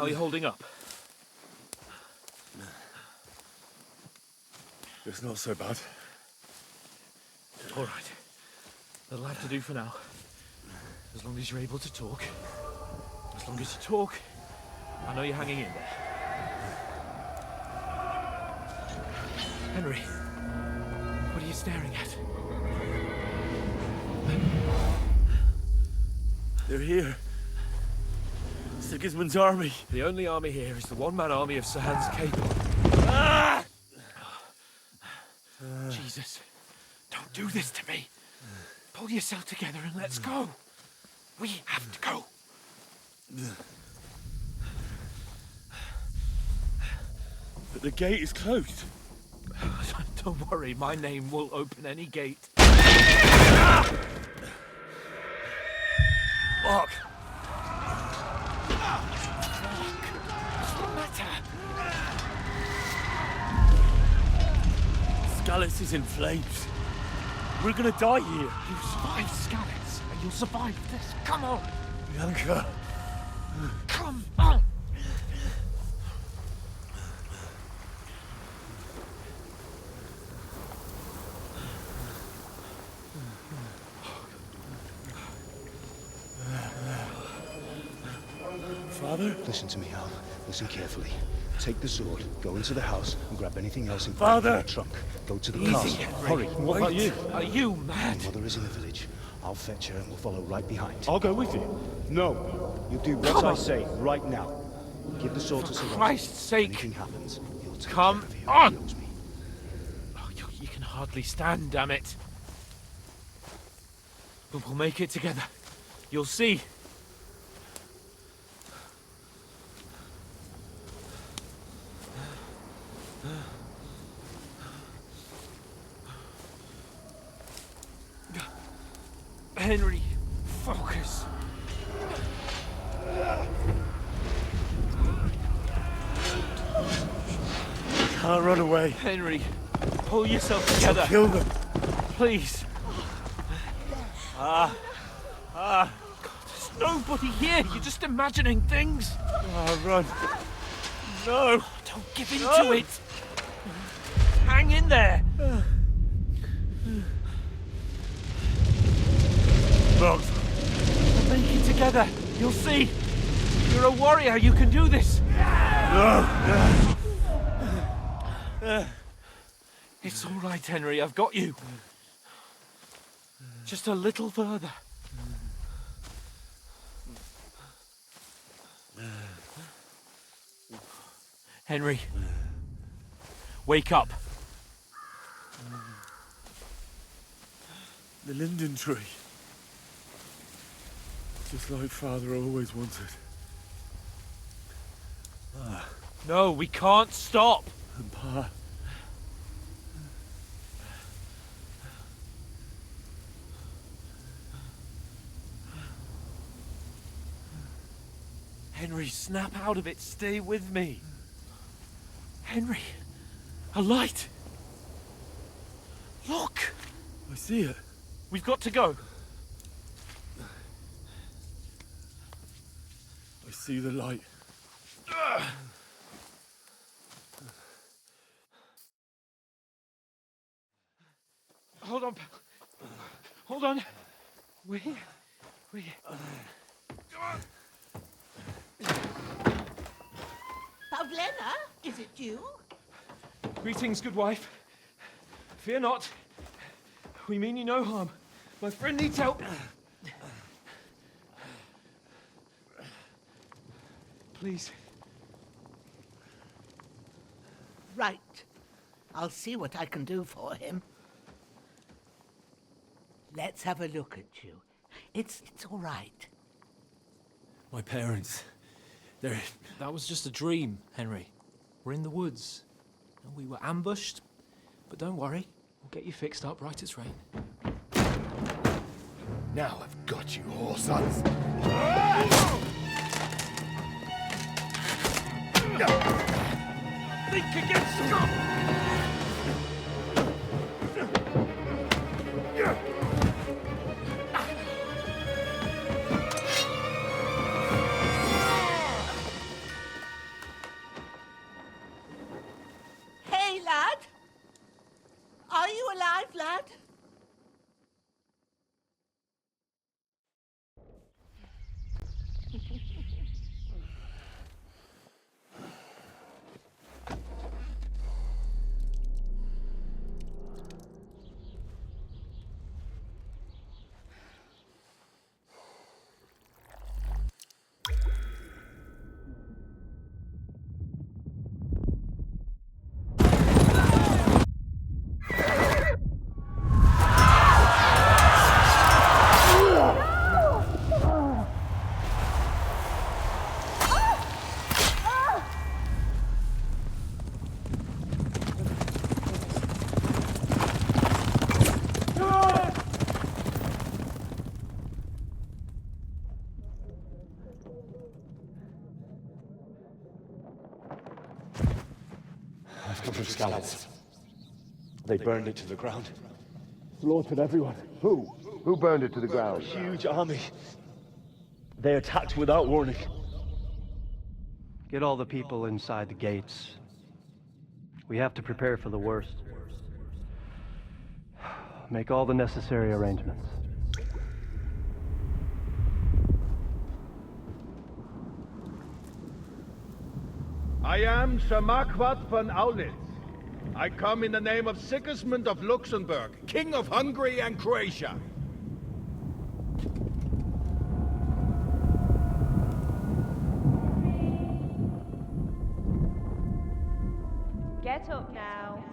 How are you holding up? It's not so bad. All right. That'll have to do for now. As long as you're able to talk. As long as you talk, I know you're hanging in there. Henry, what are you staring at? They're here. Sigismund's army. The only army here is the one-man army of Sir Hans Cable. Ah! Jesus, don't do this to me. Pull yourself together and let's go. We have to go. But the gate is closed. Don't worry, my name will open any gate. Fuck! What's the matter? Scallis is in flames. We're gonna die here. You survived Scallis, and you'll survive this. Come on! Bianca. Come on! Father? Listen to me, Al. Listen carefully. Take the sword, go into the house, and grab anything else in Father! the trunk. Go to the Easy, castle. Henry. Hurry. What about you? Are you mad? Mother is in the village. I'll fetch her and we'll follow right behind. I'll go with you. No. You do what Come I on. say right now. Give the sword to For Sir Christ's sake. Anything happens, he'll take Come care of you. on. He knows me. Oh, you can hardly stand, damn it. But we'll make it together. You'll see. Henry, focus. Can't run away. Henry, pull yourself together. Kill them. Please. There's nobody here. You're just imagining things. Run. No. Don't give in to it. Hang in there. Look. We'll make it together. You'll see. You're a warrior. You can do this. No. It's all right, Henry. I've got you. Just a little further. Henry. Wake up. The linden tree. Just like Father always wanted. No, we can't stop. And Pa. Henry, snap out of it. Stay with me. Henry, a light. Look. I see it. We've got to go. I see the light. Hold on, pal. Hold on. We're here. We're here. Bozhena, is it you? Greetings, good wife. Fear not. We mean you no harm. My friend needs help. Please. Right. I'll see what I can do for him. Let's have a look at you. It's all right. My parents. They're... That was just a dream, Henry. We're in the woods. We were ambushed, but don't worry. We'll get you fixed up right as rain. Now I've got you, whore sons. Think against Scott! scallops. They burned it to the ground. Slaughtered everyone. Who? Who burned it to the ground? Huge army. They attacked without warning. Get all the people inside the gates. We have to prepare for the worst. Make all the necessary arrangements. I am Sir Marquardt von Aulitz. I come in the name of Sigismund of Luxembourg, King of Hungary and Croatia. Get up now.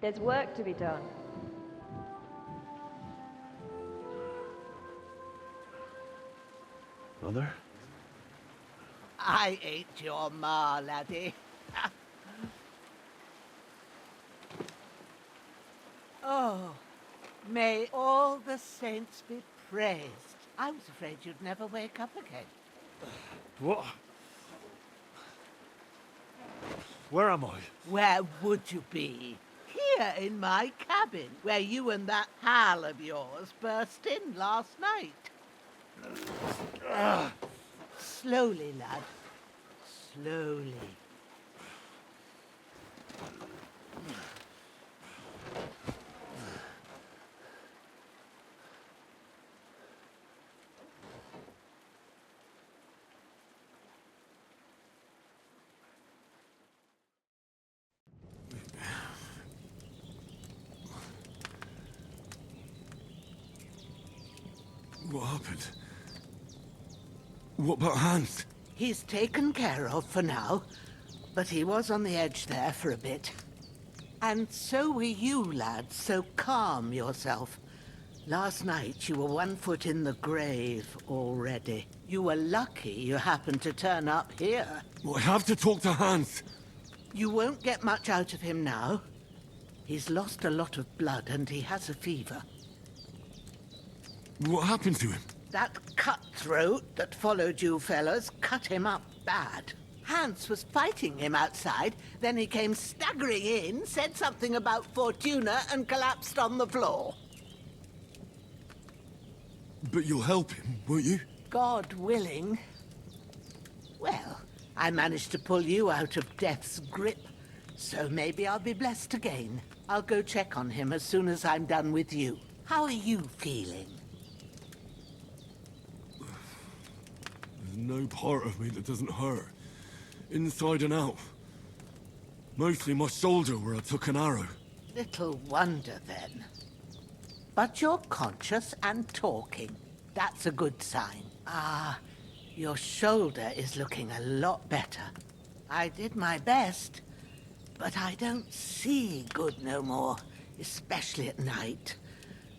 There's work to be done. Mother? I ain't your ma, laddie. Oh, may all the saints be praised. I was afraid you'd never wake up again. What? Where am I? Where would you be? Here in my cabin, where you and that pal of yours burst in last night. Slowly, lad. Slowly. What happened? What about Hans? He's taken care of for now, but he was on the edge there for a bit. And so were you, lad, so calm yourself. Last night you were 1 foot in the grave already. You were lucky you happened to turn up here. Well, I have to talk to Hans. You won't get much out of him now. He's lost a lot of blood and he has a fever. What happened to him? That cutthroat that followed you fellas cut him up bad. Hans was fighting him outside, then he came staggering in, said something about Fortuna, and collapsed on the floor. But you'll help him, won't you? God willing. Well, I managed to pull you out of death's grip, so maybe I'll be blessed again. I'll go check on him as soon as I'm done with you. How are you feeling? There's no part of me that doesn't hurt. Inside and out. Mostly my shoulder where I took an arrow. Little wonder then. But you're conscious and talking. That's a good sign. Ah, your shoulder is looking a lot better. I did my best, but I don't see good no more, especially at night.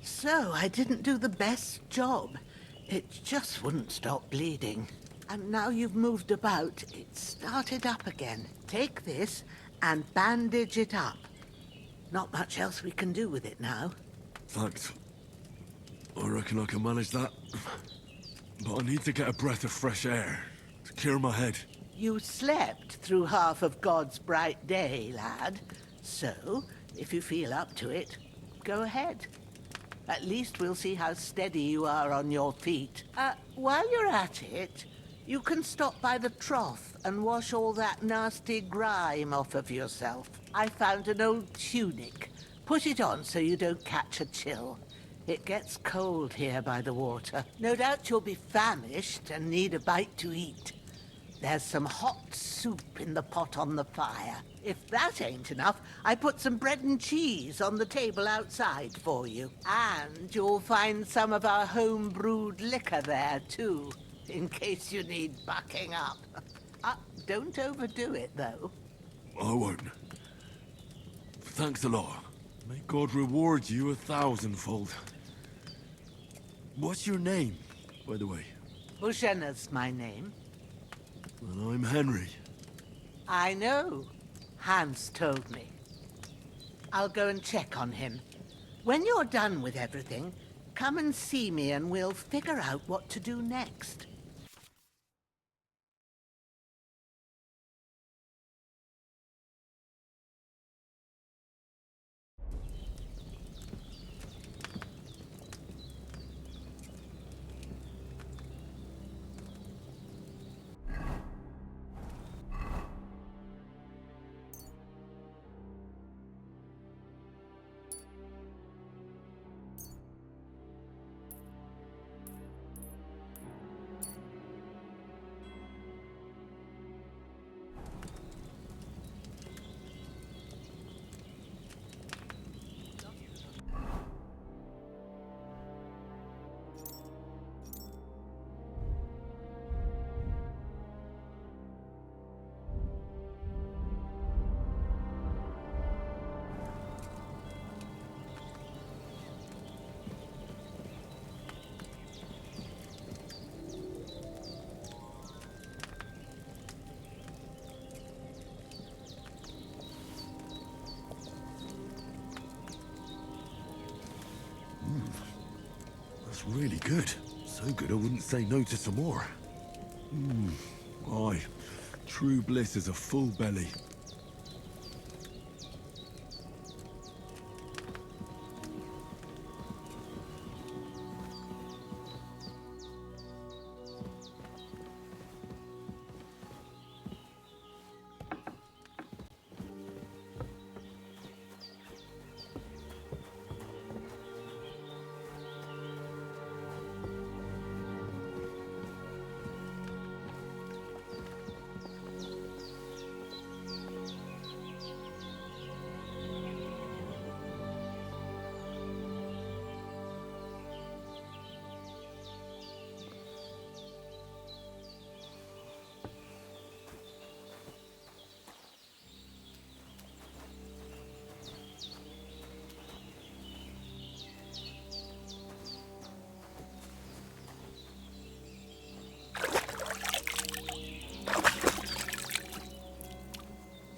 So I didn't do the best job. It just wouldn't stop bleeding. And now you've moved about, it started up again. Take this and bandage it up. Not much else we can do with it now. Thanks. I reckon I can manage that. But I need to get a breath of fresh air to clear my head. You slept through half of God's bright day, lad. So, if you feel up to it, go ahead. At least we'll see how steady you are on your feet. While you're at it, you can stop by the trough and wash all that nasty grime off of yourself. I found an old tunic. Put it on so you don't catch a chill. It gets cold here by the water. No doubt you'll be famished and need a bite to eat. There's some hot soup in the pot on the fire. If that ain't enough, I put some bread and cheese on the table outside for you. And you'll find some of our home-brewed liquor there, too, in case you need bucking up. Don't overdo it, though. I won't. Thanks a lot. May God reward you 1,000-fold. What's your name, by the way? Bozhena's my name. Well, I'm Henry. I know. Hans told me. I'll go and check on him. When you're done with everything, come and see me and we'll figure out what to do next. That's really good. So good I wouldn't say no to some more. Aye. True bliss is a full belly.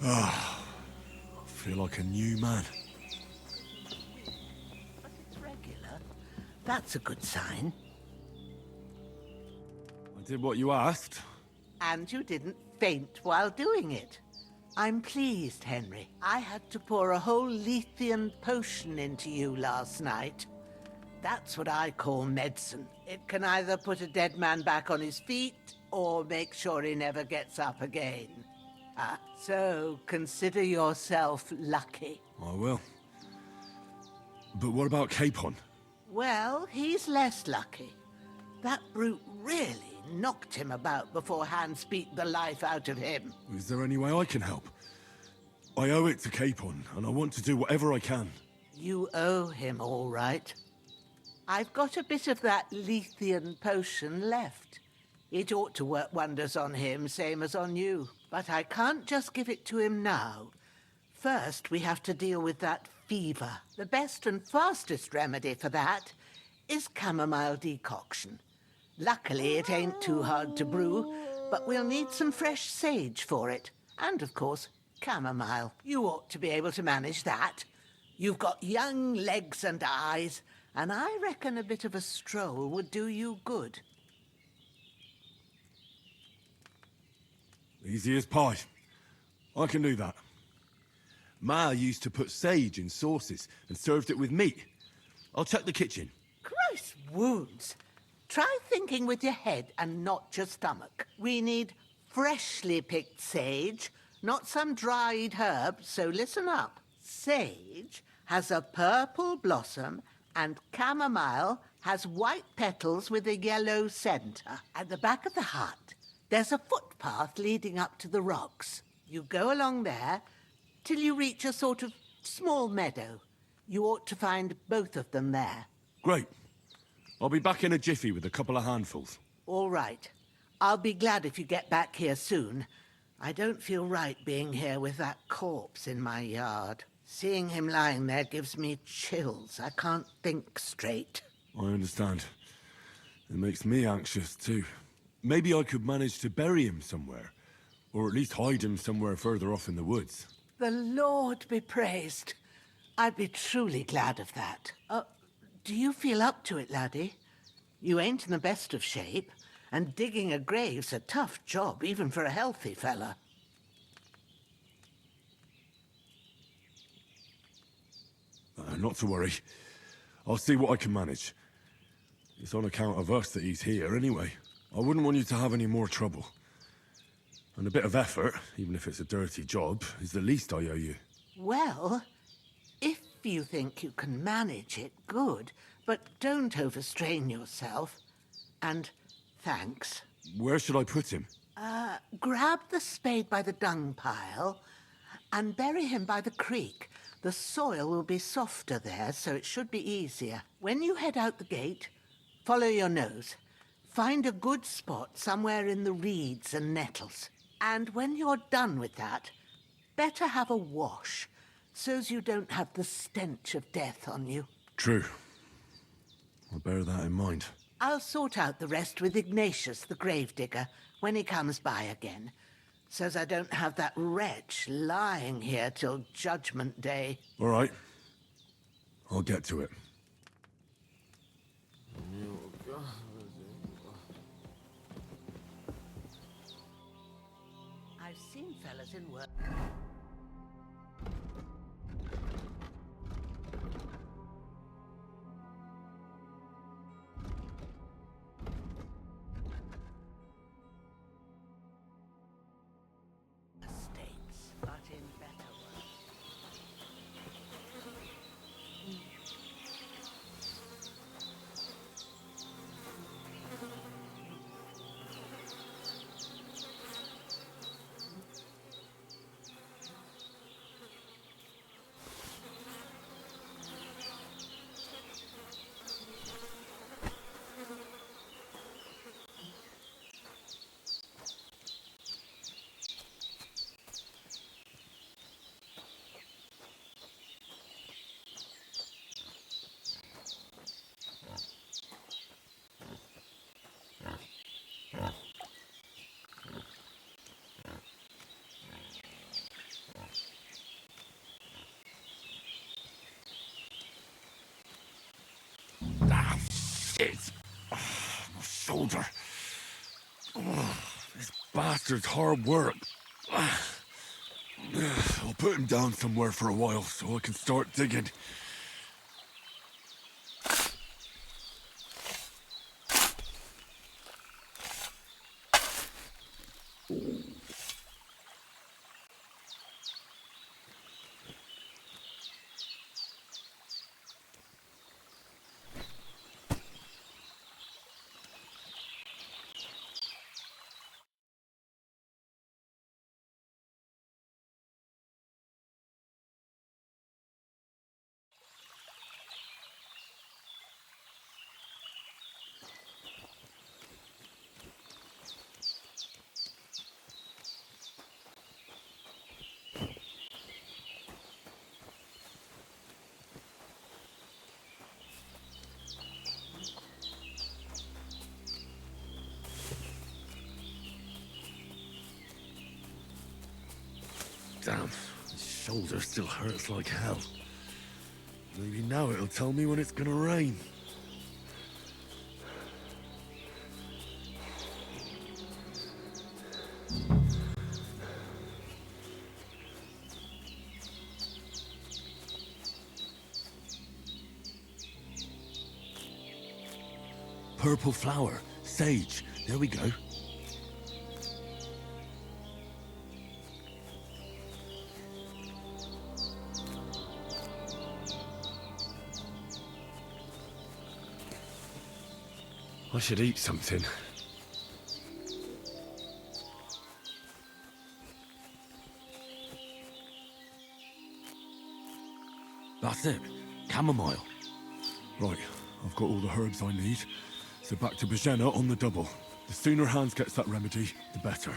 I feel like a new man. But it's regular. That's a good sign. I did what you asked. And you didn't faint while doing it. I'm pleased, Henry. I had to pour a whole Lethean potion into you last night. That's what I call medicine. It can either put a dead man back on his feet, or make sure he never gets up again. So consider yourself lucky. I will. But what about Capon? Well, he's less lucky. That brute really knocked him about before hands beat the life out of him. Is there any way I can help? I owe it to Capon, and I want to do whatever I can. You owe him, all right. I've got a bit of that Lethean potion left. It ought to work wonders on him, same as on you. But I can't just give it to him now. First, we have to deal with that fever. The best and fastest remedy for that is chamomile decoction. Luckily, it ain't too hard to brew, but we'll need some fresh sage for it. And, of course, chamomile. You ought to be able to manage that. You've got young legs and eyes, and I reckon a bit of a stroll would do you good. Easy as pie. I can do that. Ma used to put sage in sauces and served it with meat. I'll check the kitchen. Christ wounds! Try thinking with your head and not your stomach. We need freshly picked sage, not some dried herb, so listen up. Sage has a purple blossom and chamomile has white petals with a yellow centre. At the back of the hut, there's a footpath leading up to the rocks. You go along there till you reach a sort of small meadow. You ought to find both of them there. Great. I'll be back in a jiffy with a couple of handfuls. All right. I'll be glad if you get back here soon. I don't feel right being here with that corpse in my yard. Seeing him lying there gives me chills. I can't think straight. I understand. It makes me anxious too. Maybe I could manage to bury him somewhere. Or at least hide him somewhere further off in the woods. The Lord be praised. I'd be truly glad of that. Do you feel up to it, laddie? You ain't in the best of shape, and digging a grave's a tough job, even for a healthy fella. Not to worry. I'll see what I can manage. It's on account of us that he's here anyway. I wouldn't want you to have any more trouble. And a bit of effort, even if it's a dirty job, is the least I owe you. Well, if you think you can manage it, good. But don't overstrain yourself. And thanks. Where should I put him? Grab the spade by the dung pile and bury him by the creek. The soil will be softer there, so it should be easier. When you head out the gate, follow your nose. Find a good spot somewhere in the reeds and nettles. And when you're done with that, better have a wash, so's you don't have the stench of death on you. True. I'll bear that in mind. I'll sort out the rest with Ignatius, the gravedigger, when he comes by again, so's I don't have that wretch lying here till Judgment Day. All right. I'll get to it. in work. Mistakes, but in better work. Ah, shit! Oh, my shoulder. Oh, this bastard's hard work. I'll put him down somewhere for a while so I can start digging. Damn, his shoulder still hurts like hell. Maybe now it'll tell me when it's gonna rain. Purple flower, sage, there we go. I should eat something. That's it. Chamomile. Right, I've got all the herbs I need. So back to Bozhena on the double. The sooner Hans gets that remedy, the better.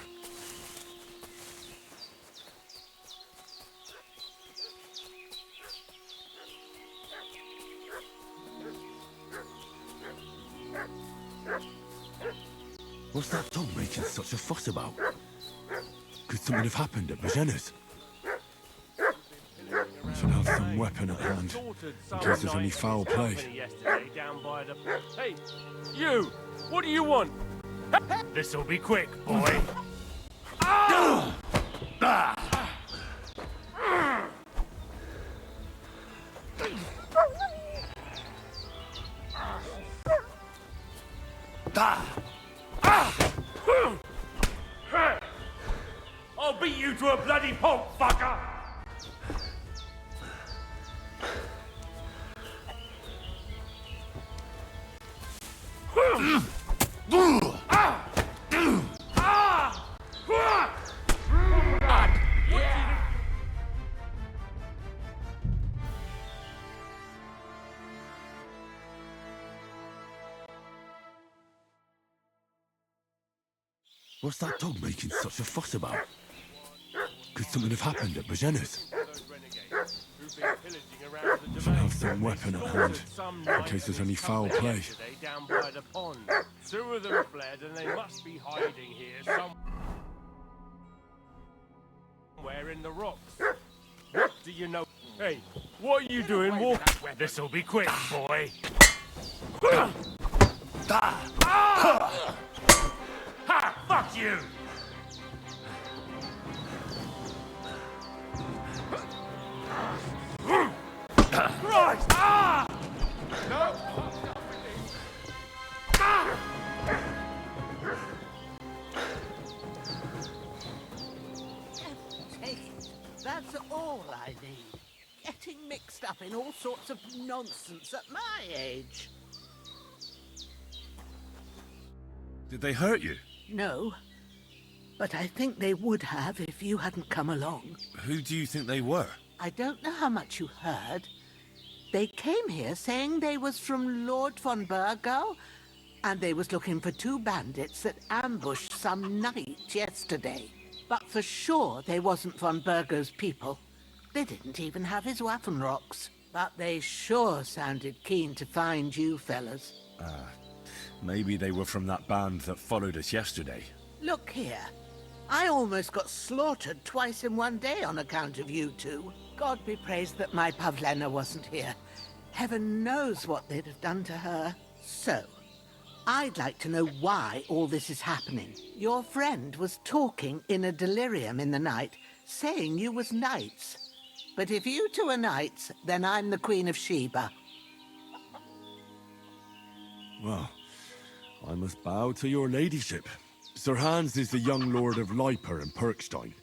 What's that dog making such a fuss about? Could something have happened at Bozhena's? We should have some weapon at hand, in case there's any foul play. Hey, you! What do you want? This'll be quick, boy. I'll beat you to a bloody pulp, fucker! What's that dog making such a fuss about? Could something have happened at Bozhena's? We should have some weapon at hand, in case there's any foul play. Down by the pond. Two of them fled, and they must be hiding here somewhere in the rocks. What do you know? Hey, what are you doing? Walk. This'll be quick, boy. Ha! Fuck you! up in all sorts of nonsense at my age. Did they hurt you? No, but I think they would have if you hadn't come along. Who do you think they were? I don't know how much you heard. They came here saying they was from Lord von Burgo, and they was looking for 2 bandits that ambushed some knight yesterday. But for sure they wasn't von Burgo's people. They didn't even have his Waffenrocks. But they sure sounded keen to find you fellas. Maybe they were from that band that followed us yesterday. Look here. I almost got slaughtered twice in one day on account of you two. God be praised that my Pavlena wasn't here. Heaven knows what they'd have done to her. So, I'd like to know why all this is happening. Your friend was talking in a delirium in the night, saying you was knights. But if you two are knights, then I'm the Queen of Sheba. Well, I must bow to your ladyship. Sir Hans is the young lord of Leiper and Perkstein.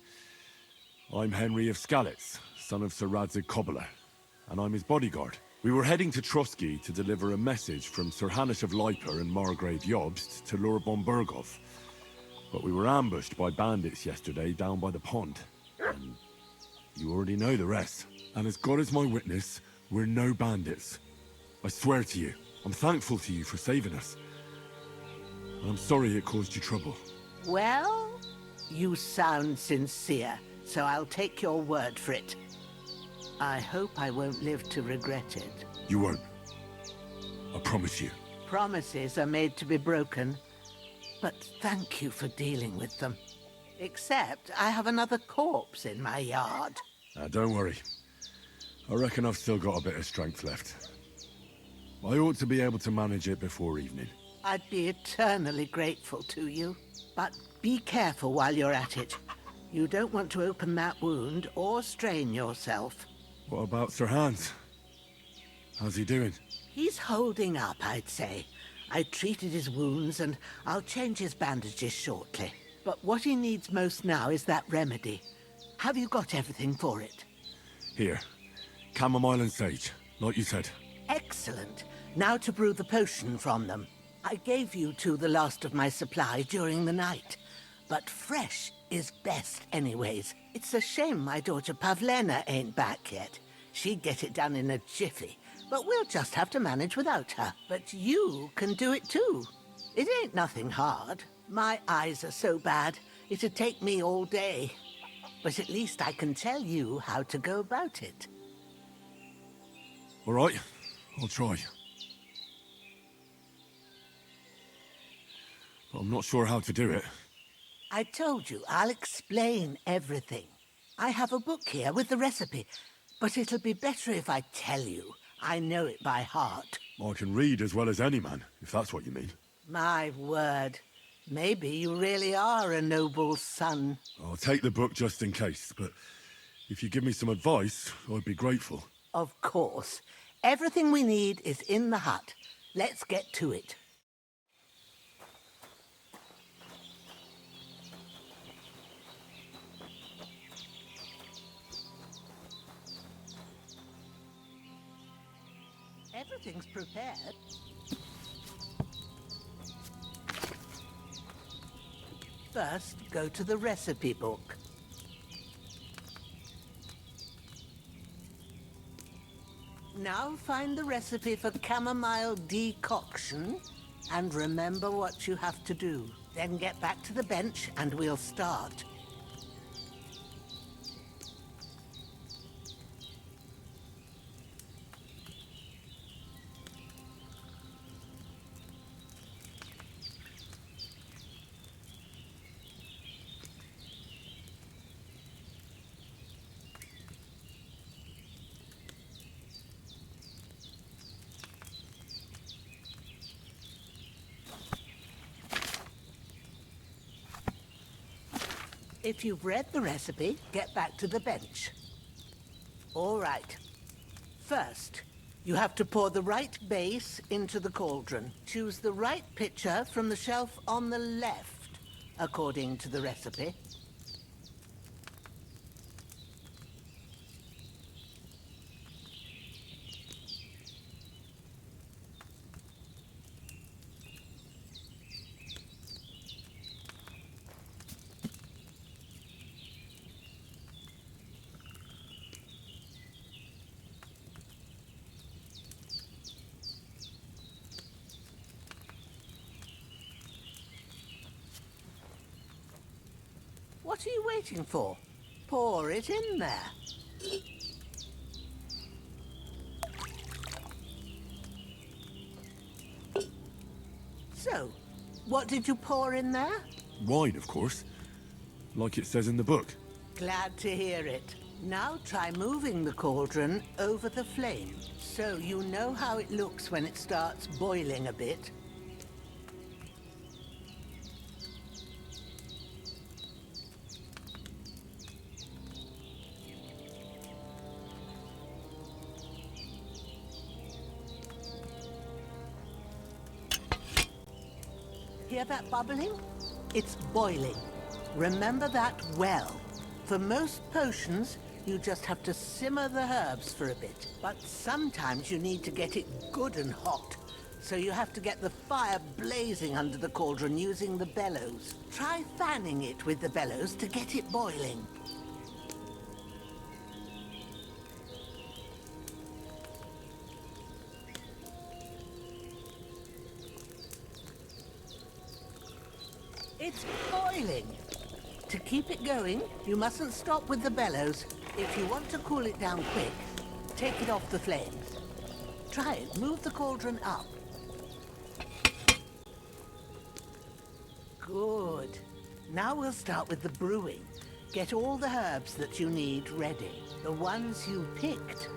I'm Henry of Skalitz, son of Sir Radzig Kobyla, and I'm his bodyguard. We were heading to Trosky to deliver a message from Sir Hanush of Leiper and Margrave Jobst to Lord Bombergov. But we were ambushed by bandits yesterday down by the pond. And you already know the rest. And as God is my witness, we're no bandits. I swear to you, I'm thankful to you for saving us. And I'm sorry it caused you trouble. Well, you sound sincere, so I'll take your word for it. I hope I won't live to regret it. You won't. I promise you. Promises are made to be broken, but thank you for dealing with them. Except I have another corpse in my yard. Don't worry. I reckon I've still got a bit of strength left. I ought to be able to manage it before evening. I'd be eternally grateful to you. But be careful while you're at it. You don't want to open that wound or strain yourself. What about Sir Hans? How's he doing? He's holding up, I'd say. I treated his wounds and I'll change his bandages shortly. But what he needs most now is that remedy. Have you got everything for it? Here. Chamomile and sage, like you said. Excellent. Now to brew the potion from them. I gave you two the last of my supply during the night. But fresh is best anyways. It's a shame my daughter Pavlena ain't back yet. She'd get it done in a jiffy. But we'll just have to manage without her. But you can do it too. It ain't nothing hard. My eyes are so bad, it'd take me all day. But at least I can tell you how to go about it. All right, I'll try. But I'm not sure how to do it. I told you, I'll explain everything. I have a book here with the recipe, but it'll be better if I tell you. I know it by heart. I can read as well as any man, if that's what you mean. My word. Maybe you really are a noble son. I'll take the book just in case, but if you give me some advice, I'd be grateful. Of course. Everything we need is in the hut. Let's get to it. Everything's prepared. First, go to the recipe book. Now find the recipe for chamomile decoction and remember what you have to do. Then get back to the bench and we'll start. If you've read the recipe, get back to the bench. All right. First, you have to pour the right base into the cauldron. Choose the right pitcher from the shelf on the left, according to the recipe. What are you waiting for? Pour it in there. So, what did you pour in there? Wine, of course. Like it says in the book. Glad to hear it. Now try moving the cauldron over the flame, so you know how it looks when it starts boiling a bit. Hear that bubbling? It's boiling. Remember that well. For most potions, you just have to simmer the herbs for a bit. But sometimes you need to get it good and hot. So you have to get the fire blazing under the cauldron using the bellows. Try fanning it with the bellows to get it boiling. It's boiling. To keep it going, you mustn't stop with the bellows. If you want to cool it down quick, take it off the flames. Try it. Move the cauldron up. Good. Now we'll start with the brewing. Get all the herbs that you need ready. The ones you picked.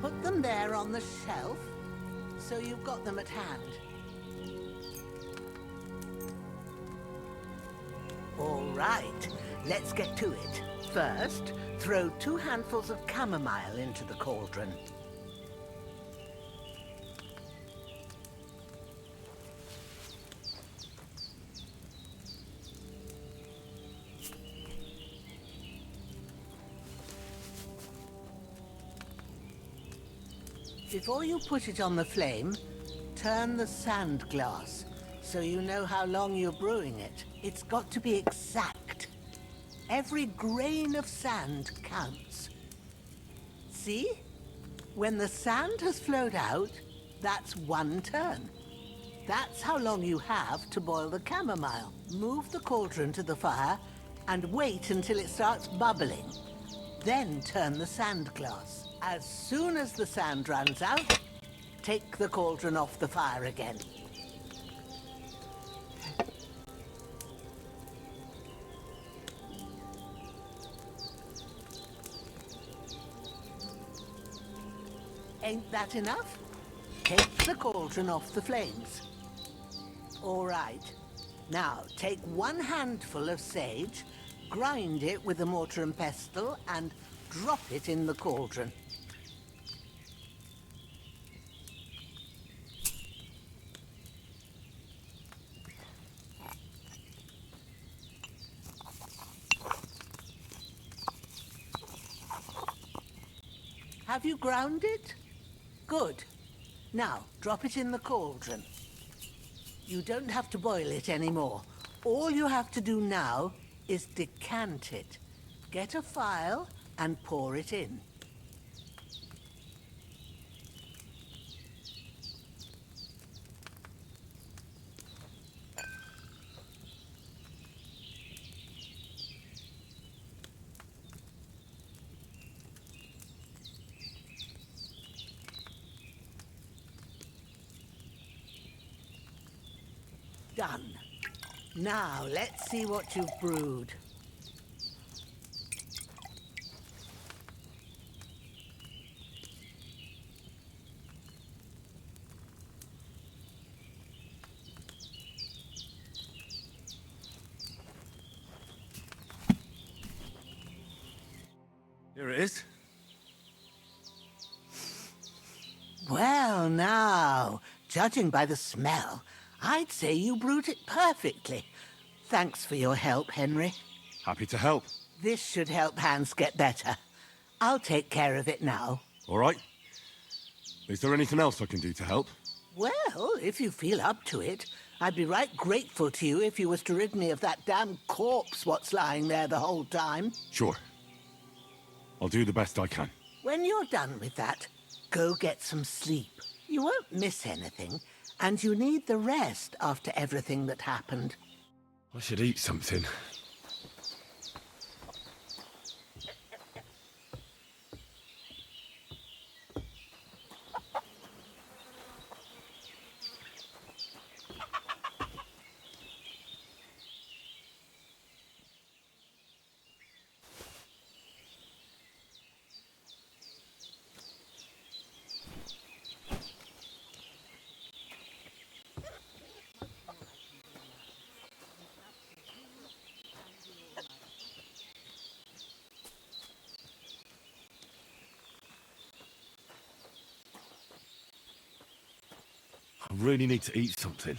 Put them there on the shelf, so you've got them at hand. All right, let's get to it. First, throw 2 handfuls of chamomile into the cauldron. Before you put it on the flame, turn the sand glass so you know how long you're brewing it. It's got to be exact. Every grain of sand counts. See? When the sand has flowed out, that's 1 turn. That's how long you have to boil the chamomile. Move the cauldron to the fire and wait until it starts bubbling. Then turn the sand glass. As soon as the sand runs out, take the cauldron off the fire again. Ain't that enough? Take the cauldron off the flames. All right. Now, take 1 handful of sage, grind it with a mortar and pestle, and drop it in the cauldron. Have you ground it? Good. Now, drop it in the cauldron. You don't have to boil it anymore. All you have to do now is decant it. Get a phial and pour it in. Done. Now, let's see what you've brewed. Here it is. Well, now, judging by the smell, I'd say you brewed it perfectly. Thanks for your help, Henry. Happy to help. This should help Hans get better. I'll take care of it now. All right. Is there anything else I can do to help? Well, if you feel up to it, I'd be right grateful to you if you was to rid me of that damn corpse what's lying there the whole time. Sure. I'll do the best I can. When you're done with that, go get some sleep. You won't miss anything, and you need the rest after everything that happened. I should eat something. I really need to eat something.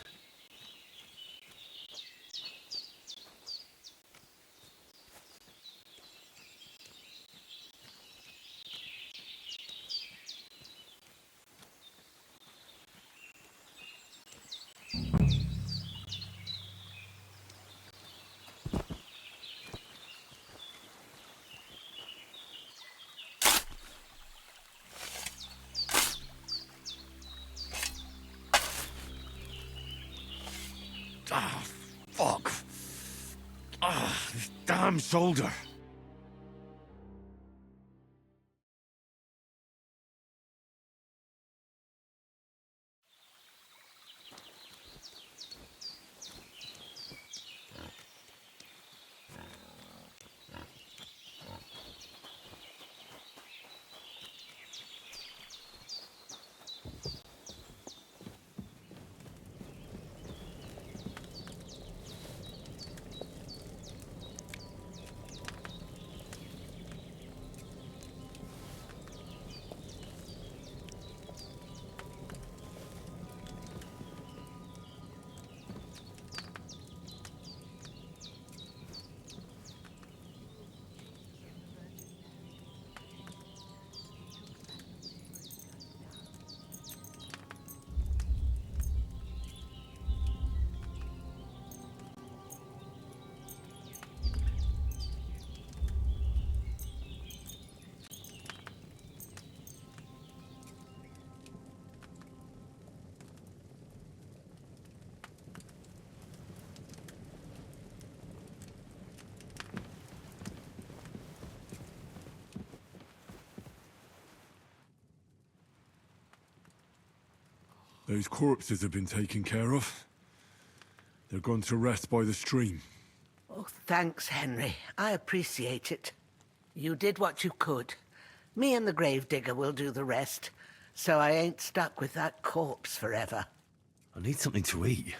Ah, fuck. Ah, this damn shoulder. Those corpses have been taken care of. They're gone to rest by the stream. Oh, thanks, Henry. I appreciate it. You did what you could. Me and the gravedigger will do the rest, so I ain't stuck with that corpse forever. I need something to eat.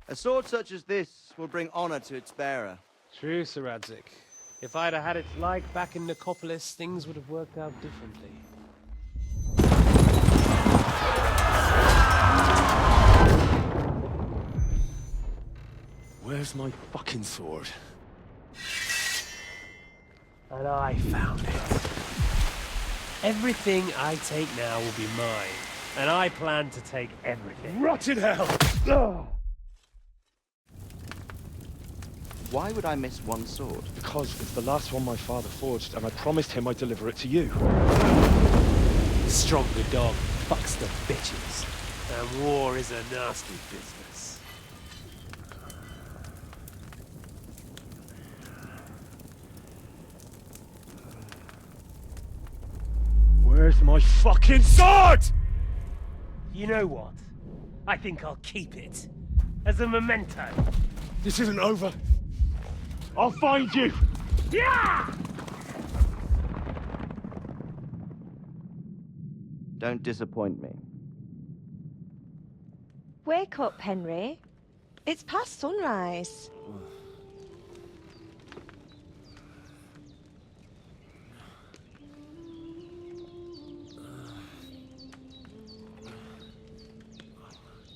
A sword such as this will bring honor to its bearer. True, Sir Radzik. If I'd have had its like back in Nicopolis, things would have worked out differently. Where's my fucking sword? And I found it. Everything I take now will be mine, and I plan to take everything. Rotten hell! Ugh. Why would I miss one sword? Because it's the last one my father forged, and I promised him I'd deliver it to you. Stronger dog fucks the bitches, and war is a nasty business. Where's my fucking sword? You know what? I think I'll keep it as a memento. This isn't over. I'll find you! Yeah! Don't disappoint me. Wake up, Henry. It's past sunrise.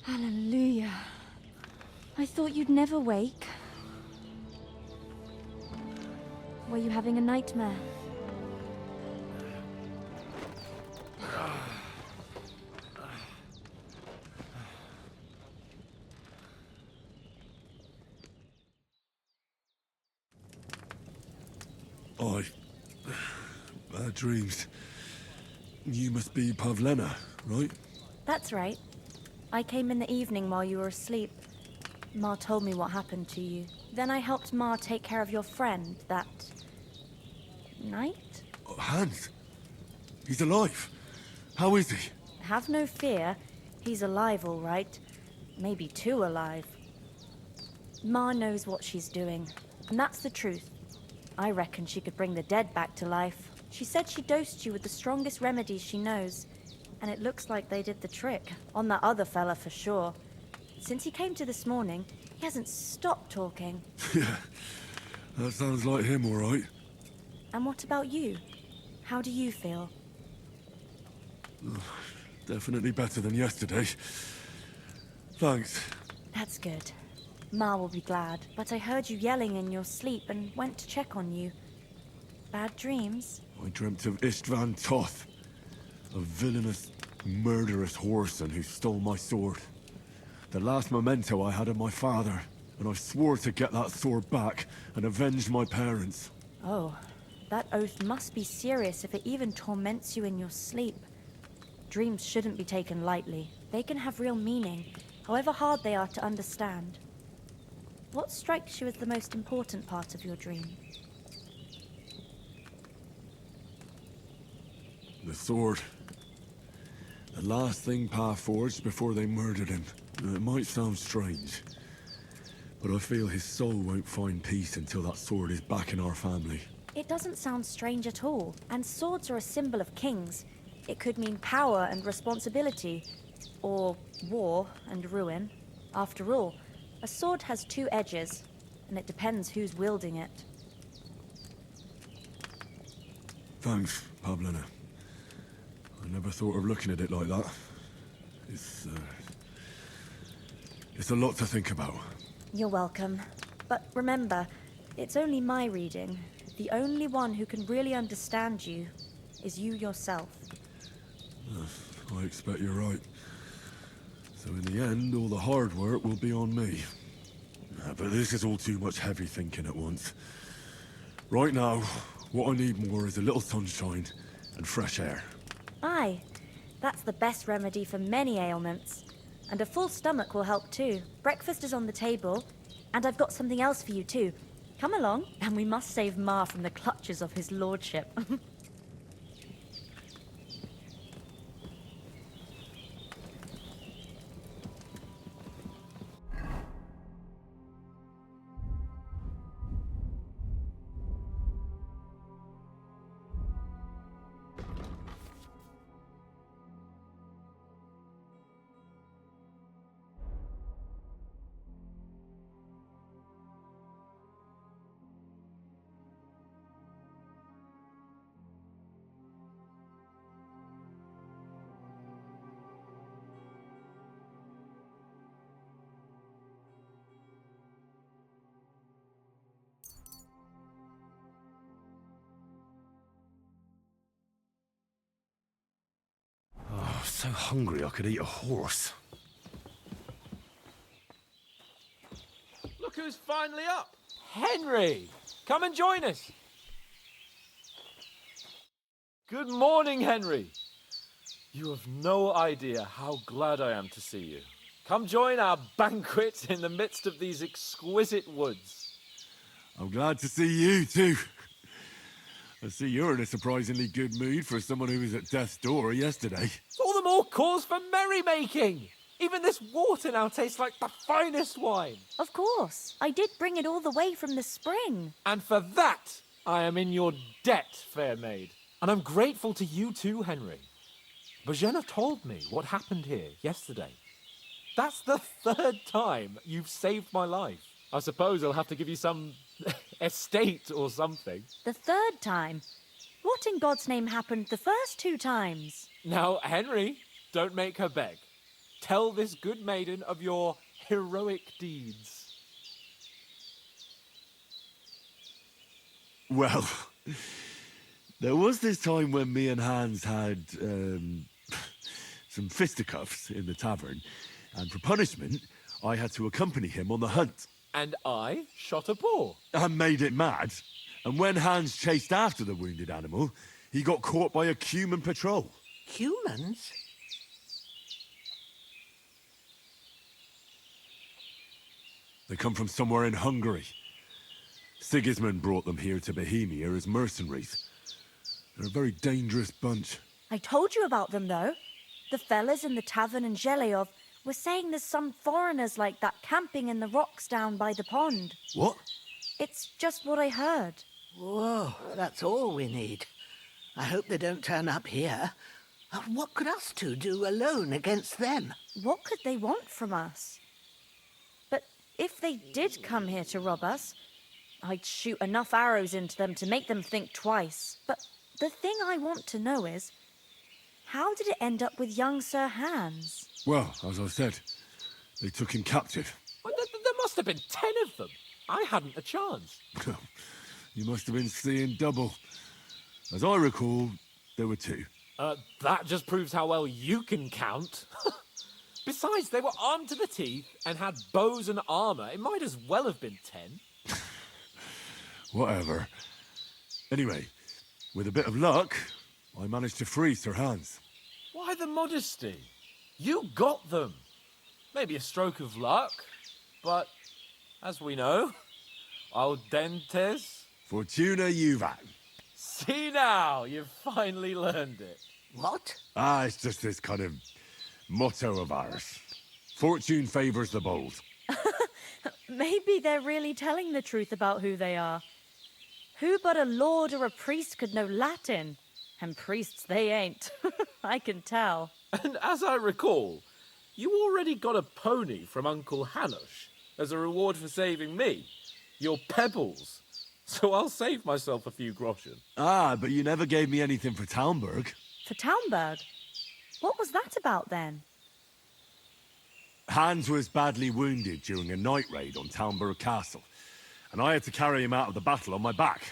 Hallelujah. I thought you'd never wake. Were you having a nightmare? Bad dreams. You must be Pavlena, right? That's right. I came in the evening while you were asleep. Ma told me what happened to you. Then I helped Ma take care of your friend that night? Oh, Hans. He's alive. How is he? Have no fear. He's alive, all right. Maybe too alive. Ma knows what she's doing, and that's the truth. I reckon she could bring the dead back to life. She said she dosed you with the strongest remedies she knows, and it looks like they did the trick. On that other fella for sure. Since he came to this morning, he hasn't stopped talking. Yeah, that sounds like him, all right. And what about you? How do you feel? Definitely better than yesterday. Thanks. That's good. Ma will be glad, but I heard you yelling in your sleep and went to check on you. Bad dreams? I dreamt of Istvan Toth, a villainous, murderous whoreson who stole my sword. The last memento I had of my father, and I swore to get that sword back and avenge my parents. Oh, that oath must be serious if it even torments you in your sleep. Dreams shouldn't be taken lightly. They can have real meaning, however hard they are to understand. What strikes you as the most important part of your dream? The sword. The last thing Pa forged before they murdered him. It might sound strange, but I feel his soul won't find peace until that sword is back in our family. It doesn't sound strange at all, and swords are a symbol of kings. It could mean power and responsibility, or war and ruin. After all, a sword has two edges, and it depends who's wielding it. Thanks, Pavlena. I never thought of looking at it like that. It's a lot to think about. You're welcome. But remember, it's only my reading. The only one who can really understand you is you yourself. I expect you're right. So in the end, all the hard work will be on me. But this is all too much heavy thinking at once. Right now, what I need more is a little sunshine and fresh air. Aye, that's the best remedy for many ailments. And a full stomach will help too. Breakfast is on the table, and I've got something else for you too. Come along, and we must save Ma from the clutches of his lordship. So hungry I could eat a horse. Look who's finally up! Henry! Come and join us! Good morning, Henry! You have no idea how glad I am to see you. Come join our banquet in the midst of these exquisite woods. I'm glad to see you too. I see you're in a surprisingly good mood for someone who was at death's door yesterday. It's all the more cause for merrymaking! Even this water now tastes like the finest wine. Of course. I did bring it all the way from the spring. And for that, I am in your debt, fair maid. And I'm grateful to you too, Henry. Bozhena told me what happened here yesterday. That's the third time you've saved my life. I suppose I'll have to give you some estate or something. The third time? What in God's name happened the first two times? Now, Henry, don't make her beg. Tell this good maiden of your heroic deeds. Well, there was this time when me and Hans had some fisticuffs in the tavern, and for punishment, I had to accompany him on the hunt. And I shot a boar. And made it mad. And when Hans chased after the wounded animal, he got caught by a human patrol. Humans? They come from somewhere in Hungary. Sigismund brought them here to Bohemia as mercenaries. They're a very dangerous bunch. I told you about them, though. The fellas in the tavern in Zheleov were saying there's some foreigners like that camping in the rocks down by the pond. What? It's just what I heard. Whoa, that's all we need. I hope they don't turn up here. What could us two do alone against them? What could they want from us? But if they did come here to rob us, I'd shoot enough arrows into them to make them think twice. But the thing I want to know is, how did it end up with young Sir Hans? Well, as I said, they took him captive. Well, there must have been 10 of them. I hadn't a chance. You must have been seeing double. As I recall, there were 2. That just proves how well you can count. Besides, they were armed to the teeth and had bows and armor. It might as well have been 10. Whatever. Anyway, with a bit of luck, I managed to free Sir Hans. Why the modesty? You got them. Maybe a stroke of luck, but as we know, al dentes. Fortuna juvat. See now, you've finally learned it. What? It's just this kind of motto of ours. Fortune favors the bold. Maybe they're really telling the truth about who they are. Who but a lord or a priest could know Latin? And priests they ain't. I can tell. And as I recall, you already got a pony from Uncle Hanush as a reward for saving me. Your pebbles. So I'll save myself a few groschen. But you never gave me anything for Talmberg. For Talmberg? What was that about then? Hans was badly wounded during a night raid on Talmberg Castle, and I had to carry him out of the battle on my back,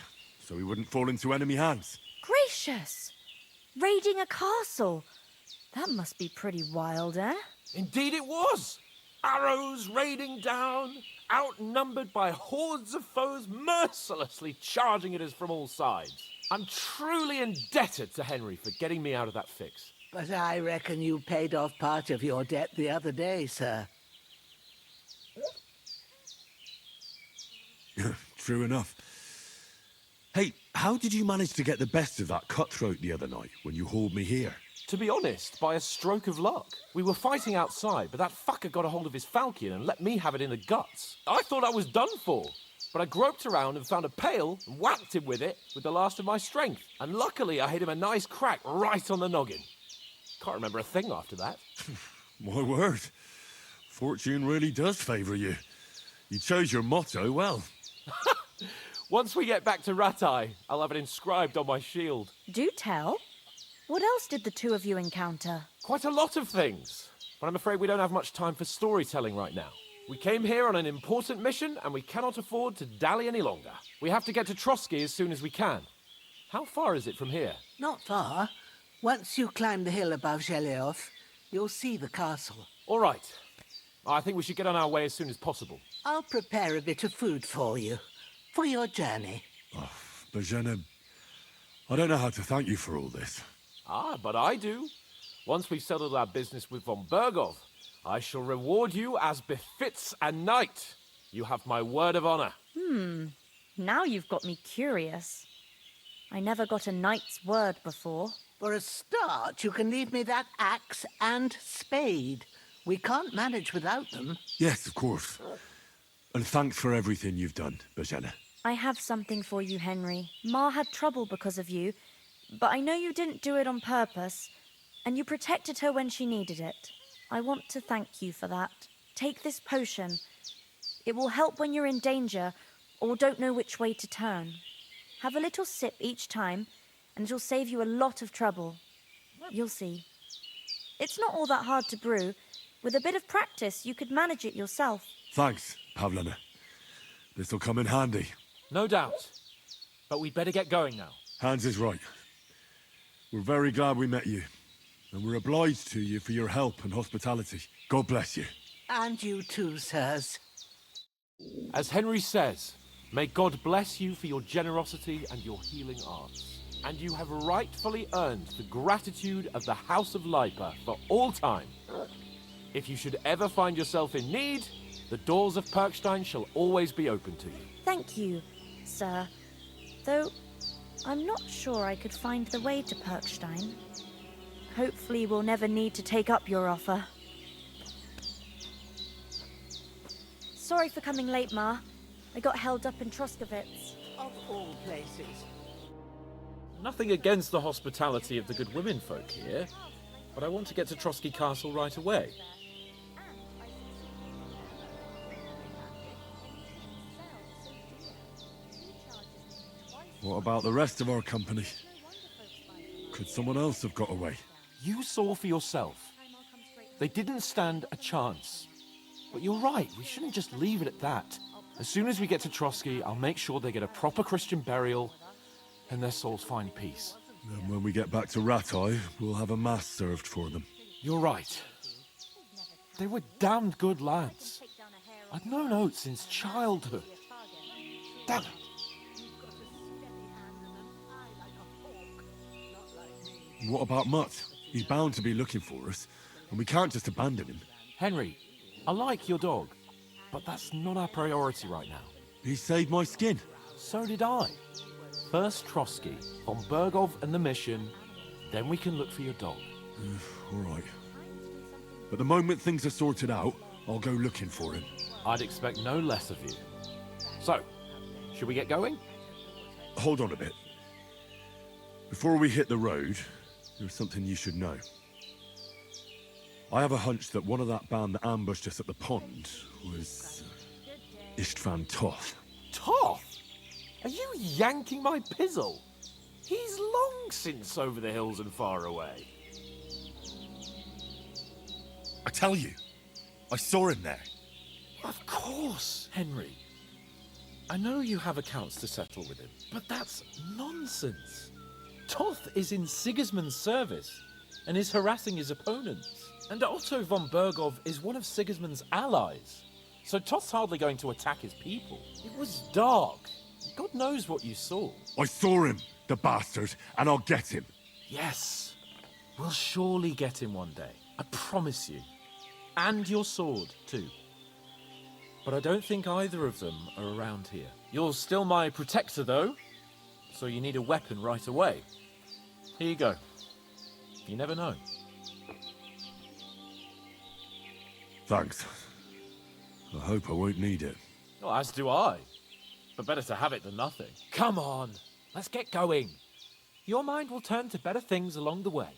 so he wouldn't fall into enemy hands. Gracious! Raiding a castle? That must be pretty wild, eh? Indeed it was! Arrows raining down, outnumbered by hordes of foes mercilessly charging at us from all sides. I'm truly indebted to Henry for getting me out of that fix. But I reckon you paid off part of your debt the other day, sir. True enough. Hey, how did you manage to get the best of that cutthroat the other night when you hauled me here? To be honest, by a stroke of luck. We were fighting outside, but that fucker got a hold of his falchion and let me have it in the guts. I thought I was done for, but I groped around and found a pail and whacked him with it with the last of my strength. And luckily I hit him a nice crack right on the noggin. Can't remember a thing after that. My word. Fortune really does favour you. You chose your motto well. Once we get back to Ratai, I'll have it inscribed on my shield. Do tell. What else did the two of you encounter? Quite a lot of things, but I'm afraid we don't have much time for storytelling right now. We came here on an important mission, and we cannot afford to dally any longer. We have to get to Trosky as soon as we can. How far is it from here? Not far. Once you climb the hill above Zheleov, you'll see the castle. All right. I think we should get on our way as soon as possible. I'll prepare a bit of food for you, for your journey. Bozhena, I don't know how to thank you for all this. But I do. Once we've settled our business with von Bergov, I shall reward you as befits a knight. You have my word of honor. Now you've got me curious. I never got a knight's word before. For a start, you can leave me that axe and spade. We can't manage without them. Yes, of course. And thanks for everything you've done, Bozhena. I have something for you, Henry. Ma had trouble because of you, but I know you didn't do it on purpose, and you protected her when she needed it. I want to thank you for that. Take this potion. It will help when you're in danger or don't know which way to turn. Have a little sip each time, and it'll save you a lot of trouble. You'll see. It's not all that hard to brew. With a bit of practice, you could manage it yourself. Thanks, Pavlena. This'll come in handy. No doubt. But we'd better get going now. Hans is right. We're very glad we met you. And we're obliged to you for your help and hospitality. God bless you. And you too, sirs. As Henry says, May God bless you for your generosity and your healing arts. And you have rightfully earned the gratitude of the House of Lipa for all time. If you should ever find yourself in need, the doors of Perkstein shall always be open to you. Thank you, sir. Though I'm not sure I could find the way to Perkstein. Hopefully we'll never need to take up your offer. Sorry for coming late, Ma. I got held up in Troskowitz. Of all places. Nothing against the hospitality of the good women folk here, but I want to get to Trosky Castle right away. What about the rest of our company? Could someone else have got away? You saw for yourself. They didn't stand a chance. But you're right, we shouldn't just leave it at that. As soon as we get to Trosky, I'll make sure they get a proper Christian burial and their souls find peace. Then when we get back to Ratai, we'll have a mass served for them. You're right. They were damned good lads. I've known Oates since childhood. Damn it. What about Mutt? He's bound to be looking for us, and we can't just abandon him. Henry, I like your dog, but that's not our priority right now. He saved my skin. So did I. First Trosky, von Bergov and the mission, then we can look for your dog. All right. But the moment things are sorted out, I'll go looking for him. I'd expect no less of you. So, should we get going? Hold on a bit. Before we hit the road, there's something you should know. I have a hunch that one of that band that ambushed us at the pond was Istvan Toth. Toth? Are you yanking my pizzle? He's long since over the hills and far away. I tell you, I saw him there. Of course, Henry. I know you have accounts to settle with him, but that's nonsense. Toth is in Sigismund's service and is harassing his opponents. And Otto von Bergov is one of Sigismund's allies. So Toth's hardly going to attack his people. It was dark. God knows what you saw. I saw him, the bastard, and I'll get him. Yes. We'll surely get him one day. I promise you. And your sword, too. But I don't think either of them are around here. You're still my protector, though. So you need a weapon right away. Here you go. You never know. Thanks. I hope I won't need it. Well, as do I. But better to have it than nothing. Come on, let's get going. Your mind will turn to better things along the way.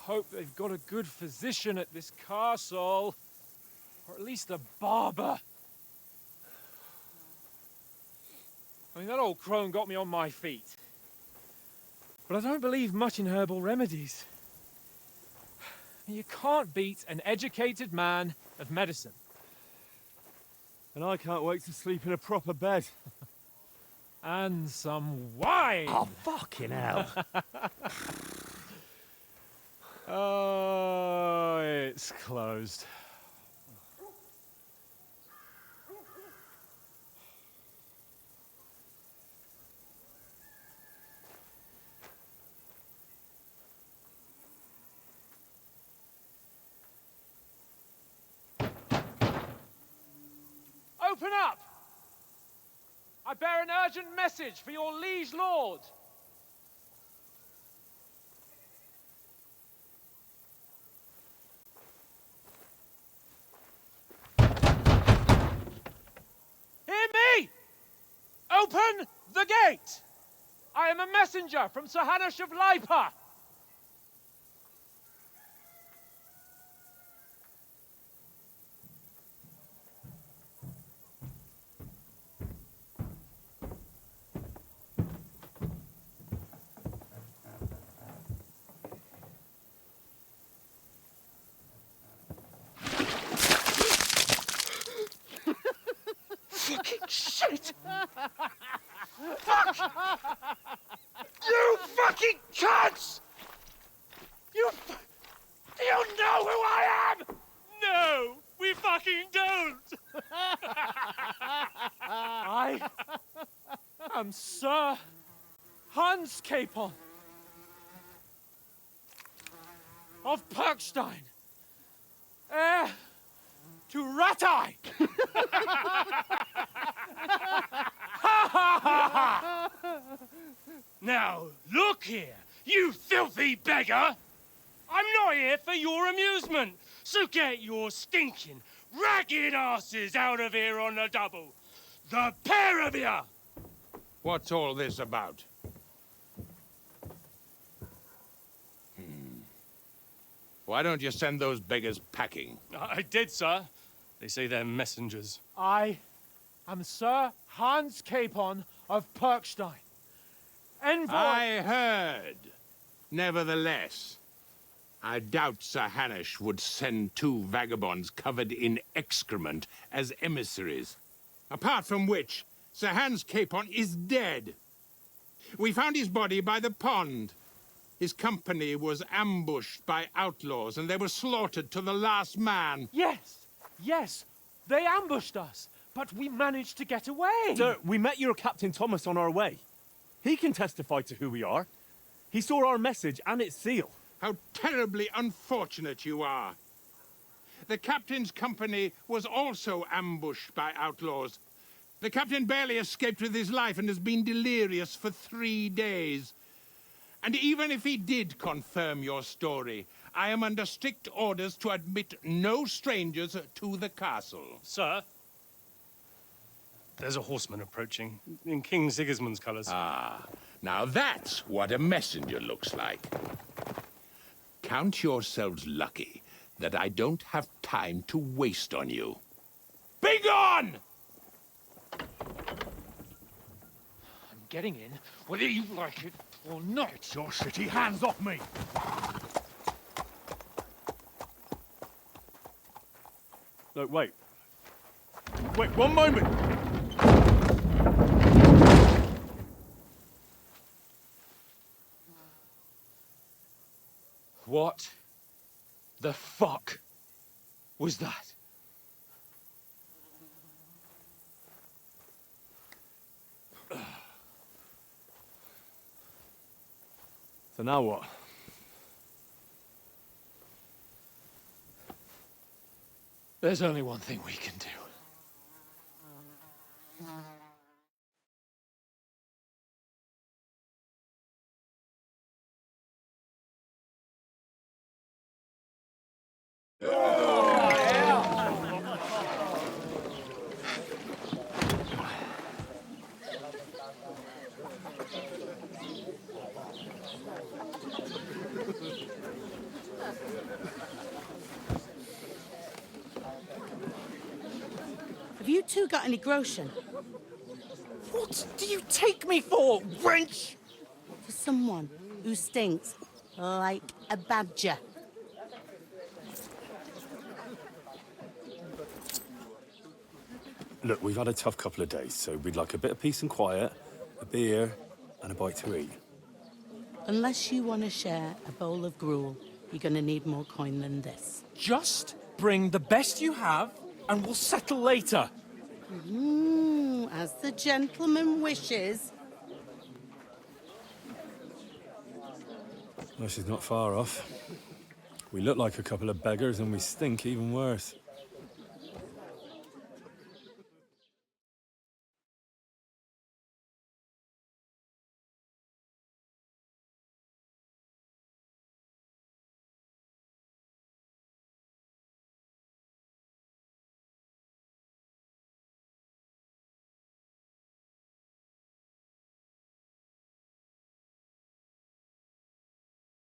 hope they've got a good physician at this castle. Or at least a barber. I mean, that old crone got me on my feet. But I don't believe much in herbal remedies. You can't beat an educated man of medicine. And I can't wait to sleep in a proper bed. And some wine! Oh, fucking hell. Oh, it's closed. Open up! I bear an urgent message for your liege lord. Hear me! Open the gate! I am a messenger from Sir Hanush of Lipa. Fucking shit! Fuck! You fucking cunts! Do you know who I am? No, we fucking don't! I am Sir Hans Capon of Perkstein, heir to Ratai! Now, look here, you filthy beggar! I'm not here for your amusement, so get your stinking, ragged asses out of here on the double. The pair of you! What's all this about? Why don't you send those beggars packing? I did, sir. They say they're messengers. I am Sir Hans Capon of Perkstein. Envoy... I heard. Nevertheless, I doubt Sir Hanush would send two vagabonds covered in excrement as emissaries. Apart from which, Sir Hans Capon is dead. We found his body by the pond. His company was ambushed by outlaws, and they were slaughtered to the last man. Yes, yes, they ambushed us, but we managed to get away. Sir, we met your Captain Thomas on our way. He can testify to who we are. He saw our message and its seal. How terribly unfortunate you are. The captain's company was also ambushed by outlaws. The captain barely escaped with his life and has been delirious for 3 days. And even if he did confirm your story, I am under strict orders to admit no strangers to the castle. Sir, there's a horseman approaching, in King Sigismund's colours. Ah, now that's what a messenger looks like. Count yourselves lucky that I don't have time to waste on you. Be gone! I'm getting in, whether you like it or not. Get your shitty hands off me! No, wait. Wait, one moment! What the fuck was that? So now what? There's only one thing we can do. Have you two got any groschen? What do you take me for, wench? For someone who stinks like a badger. Look, we've had a tough couple of days, so we'd like a bit of peace and quiet, a beer, and a bite to eat. Unless you want to share a bowl of gruel, you're going to need more coin than this. Just bring the best you have, and we'll settle later. As the gentleman wishes. Well, she's not far off. We look like a couple of beggars, and we stink even worse.